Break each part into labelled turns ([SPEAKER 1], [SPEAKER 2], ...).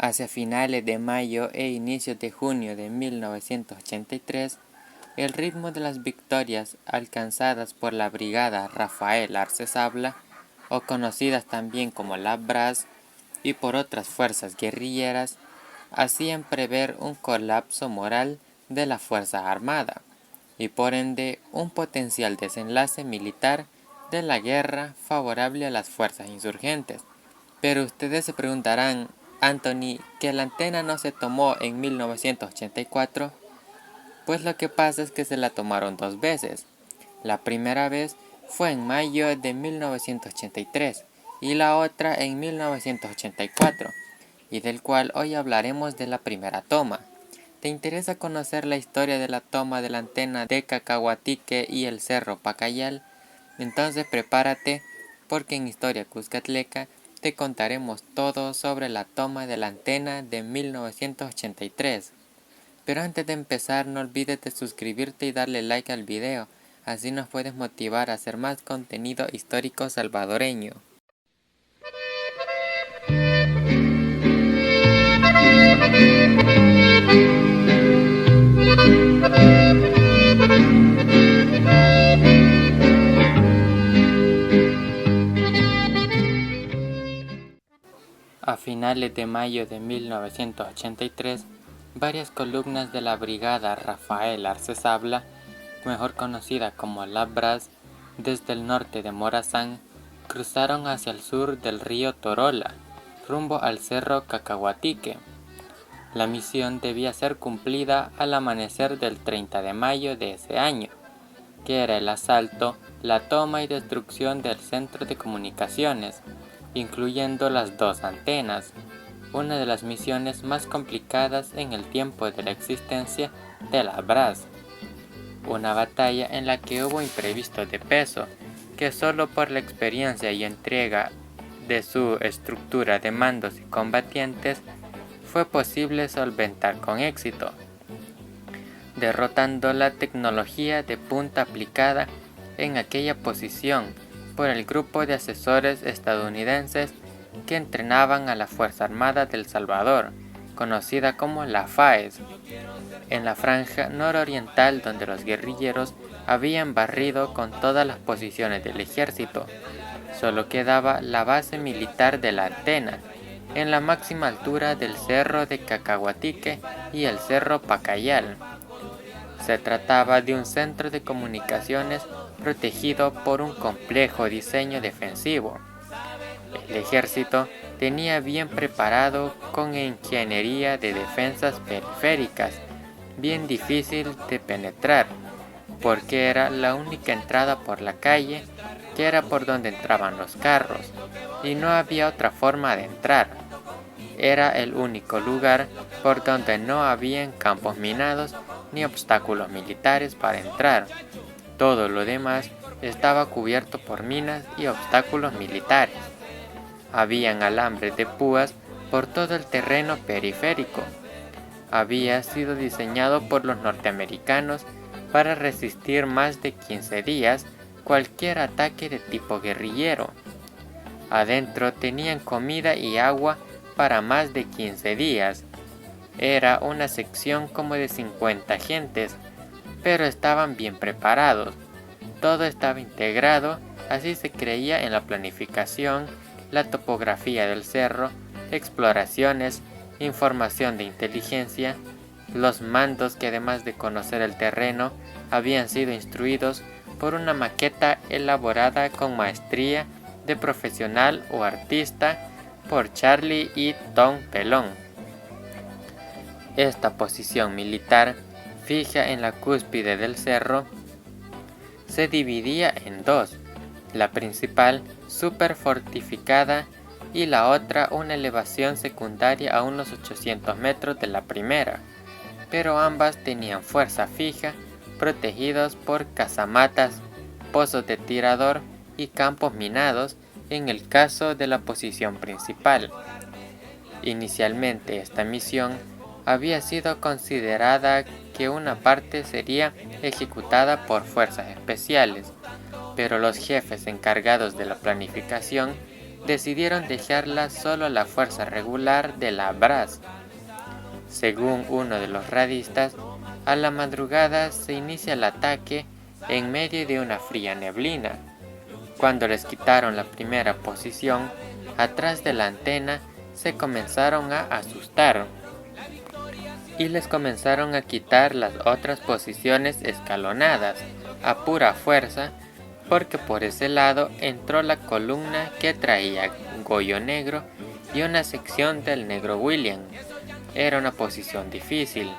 [SPEAKER 1] Hacia finales de mayo e inicios de junio de 1983, el ritmo de las victorias alcanzadas por la Brigada Rafael Arce Sabla, o conocidas también como las BRAS, y por otras fuerzas guerrilleras, hacían prever un colapso moral de la Fuerza Armada, y por ende un potencial desenlace militar de la guerra favorable a las fuerzas insurgentes. Pero ustedes se preguntarán, Anthony, ¿que la antena no se tomó en 1984? Pues lo que pasa es que se la tomaron dos veces. La primera vez fue en mayo de 1983 y la otra en 1984, y del cual hoy hablaremos de la primera toma. ¿Te interesa conocer la historia de la toma de la antena de Cacahuatique y el Cerro Pacayal? Entonces prepárate, porque en Historia Cuscatleca te contaremos todo sobre la toma de la antena de 1983. Pero antes de empezar, no olvides de suscribirte y darle like al video, así nos puedes motivar a hacer más contenido histórico salvadoreño. A finales de mayo de 1983, varias columnas de la Brigada Rafael Arce Sabla, mejor conocida como las BRAS, desde el norte de Morazán, cruzaron hacia el sur del río Torola, rumbo al cerro Cacahuatique. La misión debía ser cumplida al amanecer del 30 de mayo de ese año, que era el asalto, la toma y destrucción del centro de comunicaciones, incluyendo las dos antenas, una de las misiones más complicadas en el tiempo de la existencia de la BRAS. Una batalla en la que hubo imprevistos de peso, que solo por la experiencia y entrega de su estructura de mandos y combatientes fue posible solventar con éxito, derrotando la tecnología de punta aplicada en aquella posición por el grupo de asesores estadounidenses que entrenaban a la Fuerza Armada del Salvador, conocida como la FAES, en la franja nororiental donde los guerrilleros habían barrido con todas las posiciones del ejército. Solo quedaba la base militar de la antena, en la máxima altura del cerro de Cacahuatique y el cerro Pacayal. Se trataba de un centro de comunicaciones protegido por un complejo diseño defensivo. El ejército tenía bien preparado con ingeniería de defensas periféricas, bien difícil de penetrar, porque era la única entrada por la calle, que era por donde entraban los carros, y no había otra forma de entrar. Era el único lugar por donde no habían campos minados ni obstáculos militares para entrar. Todo lo demás estaba cubierto por minas y obstáculos militares. Habían alambres de púas por todo el terreno periférico. Había sido diseñado por los norteamericanos para resistir más de 15 días cualquier ataque de tipo guerrillero. Adentro tenían comida y agua para más de 15 días. Era una sección como de 50 agentes, pero estaban bien preparados. Todo estaba integrado, así se creía en la planificación, la topografía del cerro, exploraciones, información de inteligencia, los mandos que además de conocer el terreno, habían sido instruidos por una maqueta elaborada con maestría de profesional o artista por Charlie y Tom Pelón. Esta posición militar, fija en la cúspide del cerro, se dividía en dos, la principal súper fortificada y la otra una elevación secundaria a unos 800 metros de la primera, pero ambas tenían fuerza fija, protegidos por casamatas, pozos de tirador y campos minados en el caso de la posición principal. Inicialmente esta misión había sido considerada que una parte sería ejecutada por fuerzas especiales, pero los jefes encargados de la planificación decidieron dejarla solo a la fuerza regular de la Brás. Según uno de los radistas, a la madrugada se inicia el ataque en medio de una fría neblina. Cuando les quitaron la primera posición, atrás de la antena se comenzaron a asustar y les comenzaron a quitar las otras posiciones escalonadas a pura fuerza, porque por ese lado entró la columna que traía Goyo Negro y una sección del Negro William. Era una posición difícil,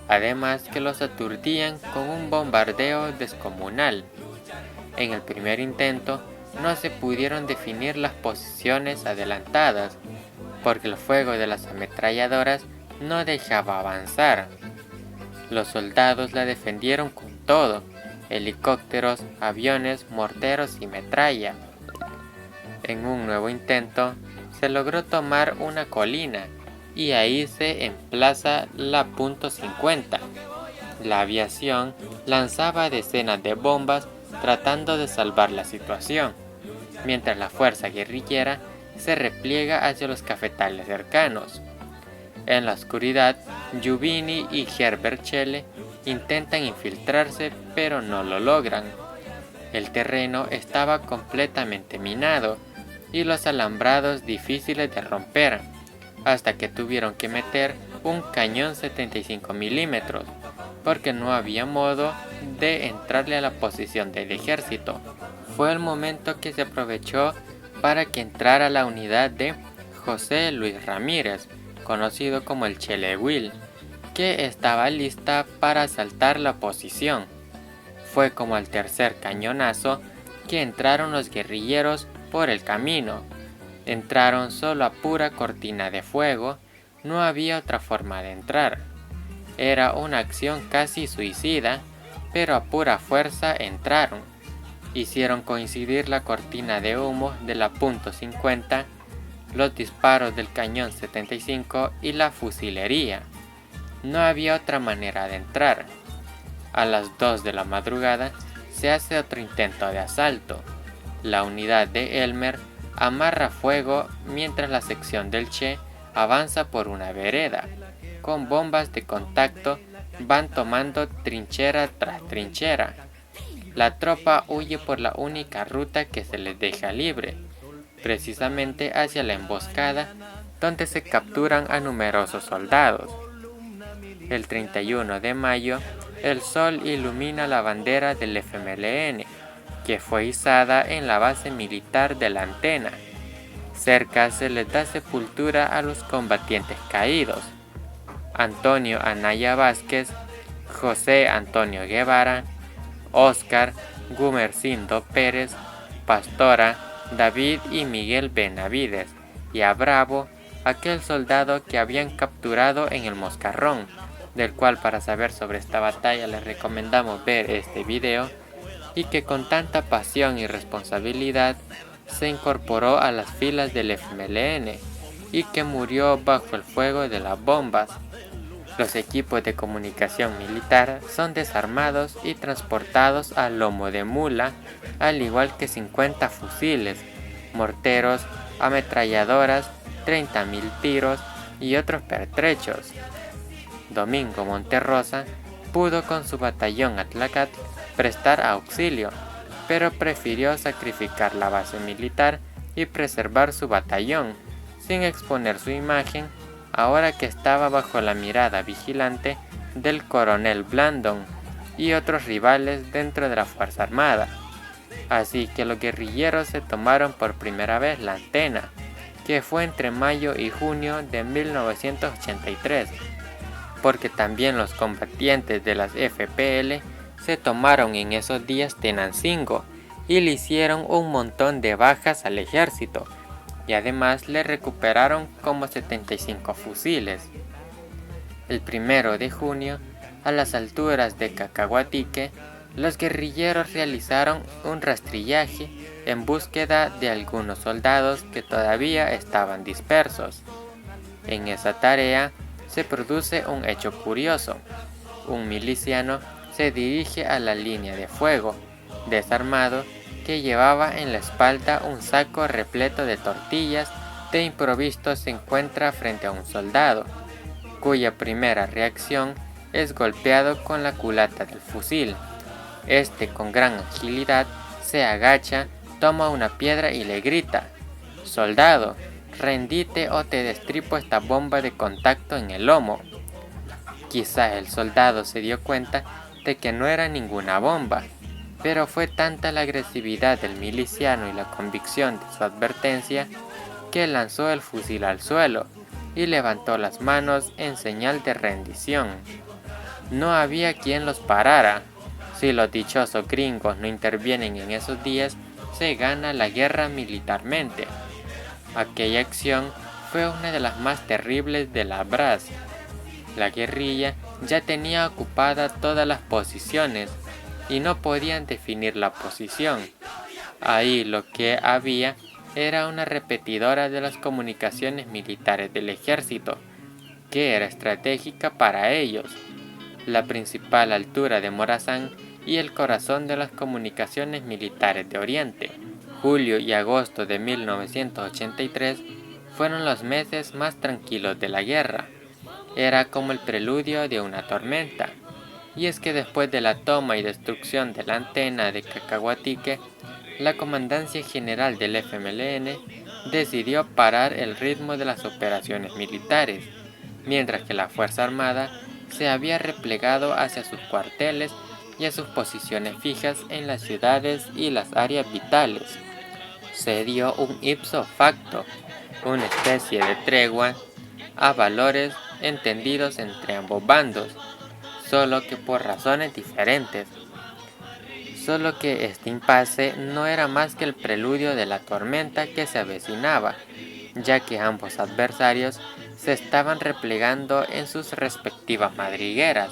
[SPEAKER 1] además que los aturdían con un bombardeo descomunal. En el primer intento no se pudieron definir las posiciones adelantadas, porque el fuego de las ametralladoras no dejaba avanzar. Los soldados la defendieron con todo: helicópteros, aviones, morteros y metralla. En un nuevo intento se logró tomar una colina y ahí se emplaza la punto 50. La aviación lanzaba decenas de bombas tratando de salvar la situación, mientras la fuerza guerrillera se repliega hacia los cafetales cercanos. En la oscuridad, Giuvini y Gerberchelle intentan infiltrarse, pero no lo logran. El terreno estaba completamente minado y los alambrados difíciles de romper, hasta que tuvieron que meter un cañón 75 milímetros, porque no había modo de entrarle a la posición del ejército. Fue el momento que se aprovechó para que entrara la unidad de José Luis Ramírez, conocido como el Chelehuil, que estaba lista para asaltar la posición. Fue como al tercer cañonazo que entraron los guerrilleros por el camino. Entraron solo a pura cortina de fuego, no había otra forma de entrar. Era una acción casi suicida, pero a pura fuerza entraron. Hicieron coincidir la cortina de humo de la punto 50, los disparos del cañón 75 y la fusilería. No había otra manera de entrar. A las 2 de la madrugada se hace otro intento de asalto. La unidad de Elmer amarra fuego mientras la sección del Che avanza por una vereda. Con bombas de contacto van tomando trinchera tras trinchera. La tropa huye por la única ruta que se les deja libre, precisamente hacia la emboscada, donde se capturan a numerosos soldados. El 31 de mayo, el sol ilumina la bandera del FMLN, que fue izada en la base militar de la Antena. Cerca se les da sepultura a los combatientes caídos: Antonio Anaya Vázquez, José Antonio Guevara, Óscar Gumersindo Pérez, Pastora, David y Miguel Benavides, y a Bravo, aquel soldado que habían capturado en el Moscarrón, del cual, para saber sobre esta batalla, les recomendamos ver este video, y que con tanta pasión y responsabilidad se incorporó a las filas del FMLN y que murió bajo el fuego de las bombas. Los equipos de comunicación militar son desarmados y transportados a lomo de mula, al igual que 50 fusiles, morteros, ametralladoras, 30.000 tiros y otros pertrechos. Domingo Monterrosa pudo con su batallón Atlacatl prestar auxilio, pero prefirió sacrificar la base militar y preservar su batallón, sin exponer su imagen, ahora que estaba bajo la mirada vigilante del coronel Blandon y otros rivales dentro de la Fuerza Armada. Así que los guerrilleros se tomaron por primera vez la Antena, que fue entre mayo y junio de 1983, porque también los combatientes de las FPL se tomaron en esos días Tenancingo y le hicieron un montón de bajas al ejército, y además le recuperaron como 75 fusiles. El 1 de junio, a las alturas de Cacahuatique, los guerrilleros realizaron un rastrillaje en búsqueda de algunos soldados que todavía estaban dispersos. En esa tarea se produce un hecho curioso. Un miliciano se dirige a la línea de fuego, desarmado, que llevaba en la espalda un saco repleto de tortillas. De improviso se encuentra frente a un soldado, cuya primera reacción es golpeado con la culata del fusil. Este, con gran agilidad, se agacha, toma una piedra y le grita: «Soldado, rendite o te destripo esta bomba de contacto en el lomo». Quizá el soldado se dio cuenta de que no era ninguna bomba, pero fue tanta la agresividad del miliciano y la convicción de su advertencia que lanzó el fusil al suelo y levantó las manos en señal de rendición. No había quien los parara. Si los dichosos gringos no intervienen en esos días, se gana la guerra militarmente. Aquella acción fue una de las más terribles de la Brás. La guerrilla ya tenía ocupadas todas las posiciones y no podían definir la posición. Ahí lo que había era una repetidora de las comunicaciones militares del ejército, que era estratégica para ellos. La principal altura de Morazán y el corazón de las comunicaciones militares de Oriente. Julio y agosto de 1983 fueron los meses más tranquilos de la guerra. Era como el preludio de una tormenta. Y es que después de la toma y destrucción de la antena de Cacahuatique, la Comandancia General del FMLN decidió parar el ritmo de las operaciones militares, mientras que la Fuerza Armada se había replegado hacia sus cuarteles y a sus posiciones fijas en las ciudades y las áreas vitales. Se dio un ipso facto, una especie de tregua a valores entendidos entre ambos bandos, solo que por razones diferentes. Solo que este impasse no era más que el preludio de la tormenta que se avecinaba, ya que ambos adversarios se estaban replegando en sus respectivas madrigueras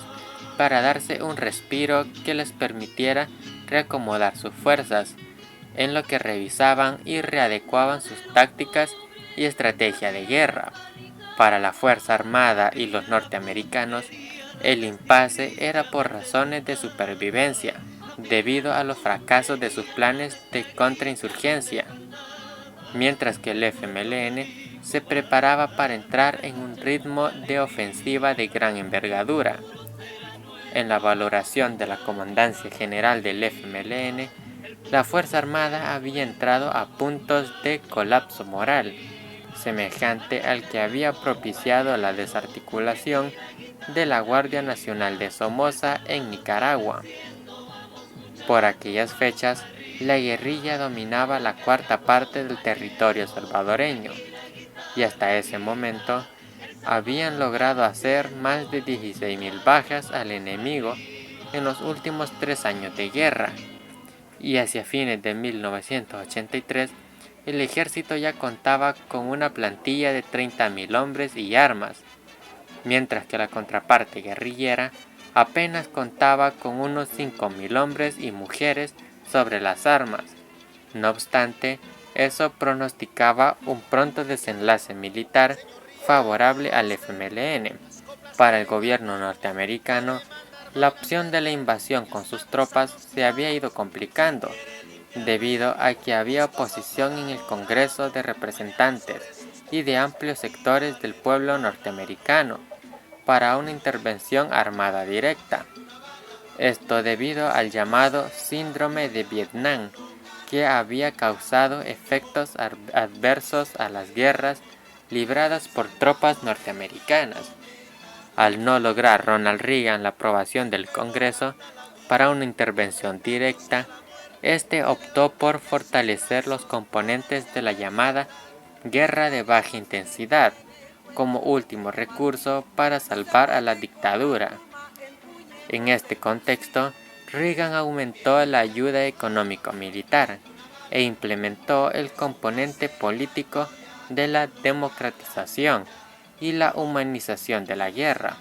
[SPEAKER 1] para darse un respiro que les permitiera reacomodar sus fuerzas, en lo que revisaban y readecuaban sus tácticas y estrategia de guerra. Para la Fuerza Armada y los norteamericanos, el impasse era por razones de supervivencia, debido a los fracasos de sus planes de contrainsurgencia, mientras que el FMLN se preparaba para entrar en un ritmo de ofensiva de gran envergadura. En la valoración de la Comandancia General del FMLN, la Fuerza Armada había entrado a puntos de colapso moral, semejante al que había propiciado la desarticulación de la Guardia Nacional de Somoza en Nicaragua. Por aquellas fechas, la guerrilla dominaba la cuarta parte del territorio salvadoreño, y hasta ese momento habían logrado hacer más de 16.000 bajas al enemigo en los últimos 3 años de guerra, y hacia fines de 1983 el ejército ya contaba con una plantilla de 30.000 hombres y armas, mientras que la contraparte guerrillera apenas contaba con unos 5.000 hombres y mujeres sobre las armas. No obstante, eso pronosticaba un pronto desenlace militar favorable al FMLN. Para el gobierno norteamericano, la opción de la invasión con sus tropas se había ido complicando, debido a que había oposición en el Congreso de Representantes y de amplios sectores del pueblo norteamericano para una intervención armada directa. Esto debido al llamado Síndrome de Vietnam, que había causado efectos adversos a las guerras libradas por tropas norteamericanas. Al no lograr Ronald Reagan la aprobación del Congreso para una intervención directa, este optó por fortalecer los componentes de la llamada guerra de baja intensidad como último recurso para salvar a la dictadura. En este contexto, Reagan aumentó la ayuda económico-militar e implementó el componente político de la democratización y la humanización de la guerra.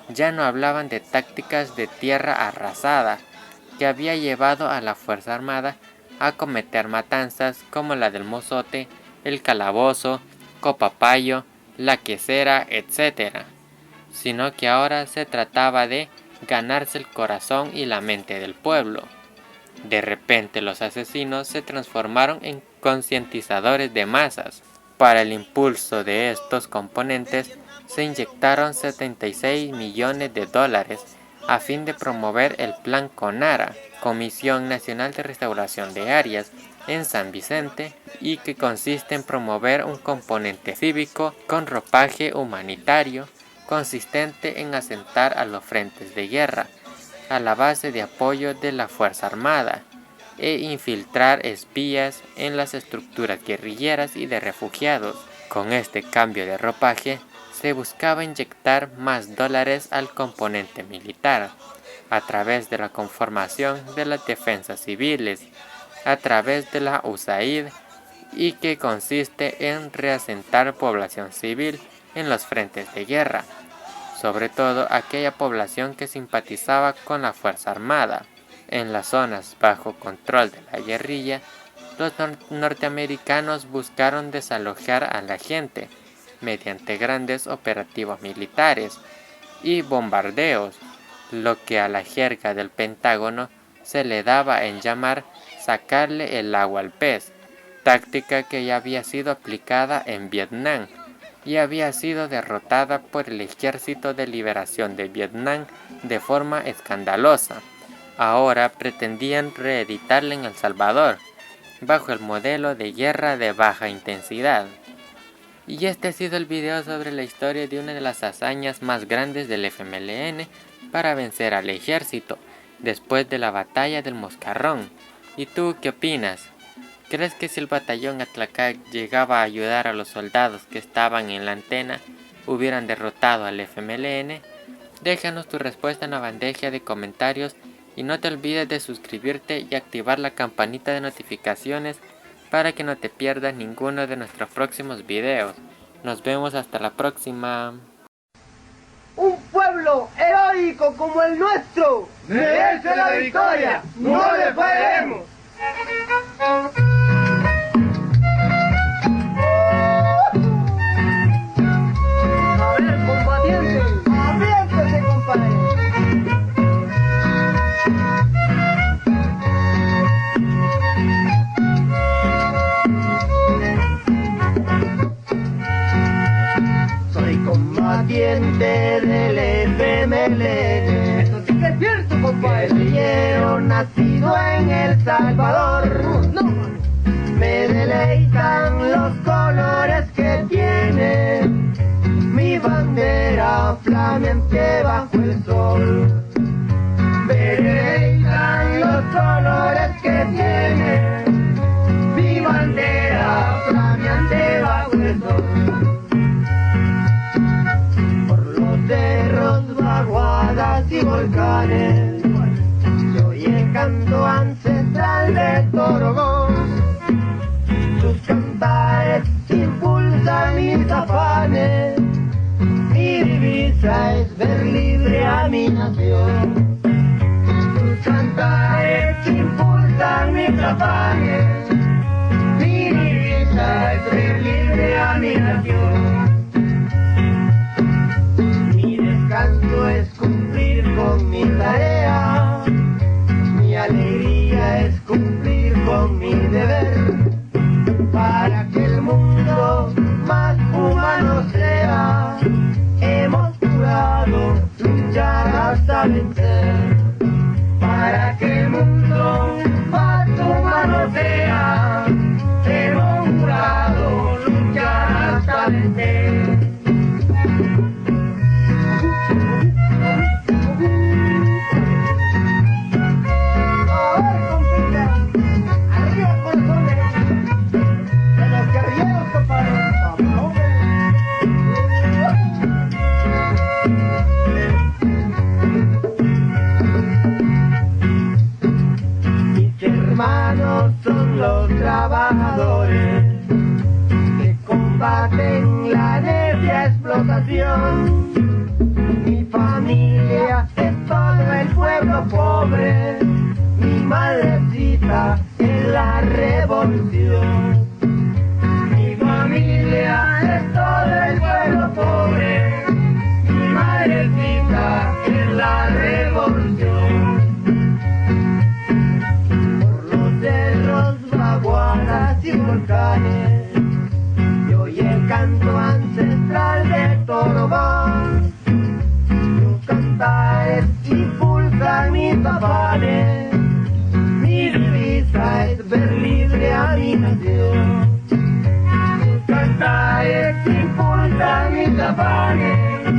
[SPEAKER 1] Ya no hablaban de tácticas de tierra arrasada que había llevado a la Fuerza Armada a cometer matanzas como la del Mozote, el Calabozo, Copapayo, la Quesera, etc., sino que ahora se trataba de ganarse el corazón y la mente del pueblo. De repente los asesinos se transformaron en concientizadores de masas. Para el impulso de estos componentes se inyectaron 76 millones de dólares a fin de promover el Plan CONARA, Comisión Nacional de Restauración de Áreas, en San Vicente, y que consiste en promover un componente cívico con ropaje humanitario consistente en asentar a los frentes de guerra, a la base de apoyo de la Fuerza Armada, e infiltrar espías en las estructuras guerrilleras y de refugiados. Con este cambio de ropaje se buscaba inyectar más dólares al componente militar, a través de la conformación de las defensas civiles, a través de la USAID, y que consiste en reasentar población civil en los frentes de guerra, sobre todo aquella población que simpatizaba con la Fuerza Armada. En las zonas bajo control de la guerrilla, los norteamericanos buscaron desalojar a la gente mediante grandes operativos militares y bombardeos, lo que a la jerga del Pentágono se le daba en llamar sacarle el agua al pez, táctica que ya había sido aplicada en Vietnam y había sido derrotada por el Ejército de Liberación de Vietnam de forma escandalosa. Ahora pretendían reeditarla en El Salvador, bajo el modelo de guerra de baja intensidad. Y este ha sido el video sobre la historia de una de las hazañas más grandes del FMLN para vencer al ejército, después de la batalla del Moscarrón. ¿Y tú qué opinas? ¿Crees que si el batallón Atlacac llegaba a ayudar a los soldados que estaban en la antena, hubieran derrotado al FMLN? Déjanos tu respuesta en la bandeja de comentarios y no te olvides de suscribirte y activar la campanita de notificaciones para que no te pierdas ninguno de nuestros próximos videos. Nos vemos hasta la próxima.
[SPEAKER 2] Un pueblo heroico como el nuestro merece la victoria, no le fallaremos. A ver, combatientes, aviéntese, compadre. Soy combatiente del FMLN. Eso sí que es cierto, compadre. Guerrillero nacido en El Salvador. No. Me deleitan los colores que tiene mi bandera flameante bajo el sol. Me deleitan los colores que tiene mi bandera flameante bajo el sol. Cerros, vaguadas y volcanes, se oye el canto ancestral de Torogón. Sus cantares impulsan mis afanes, mi divisa es ver libre a mi nación. Sus cantares impulsan mis afanes, mi divisa es ver libre a mi nación. Es cumplir con mi tarea, mi alegría es cumplir con mi deber, para que el mundo más humano sea. Hemos jurado luchar hasta vencer, para que el mundo más humano sea. Hemos jurado luchar hasta vencer. Son los trabajadores que combaten la necia explotación. Mi familia es todo el pueblo pobre, mi madrecita es la revolución. Mi familia es todo el pueblo pobre, mi madrecita es la revolución. imaginación. Tus cantares impulsan mis afanes,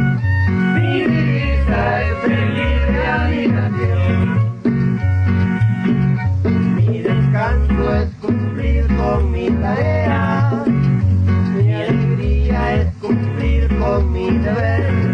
[SPEAKER 2] mi divisa es feliz realización. Mi descanso es cumplir con mi tarea, mi alegría es cumplir con mi deber.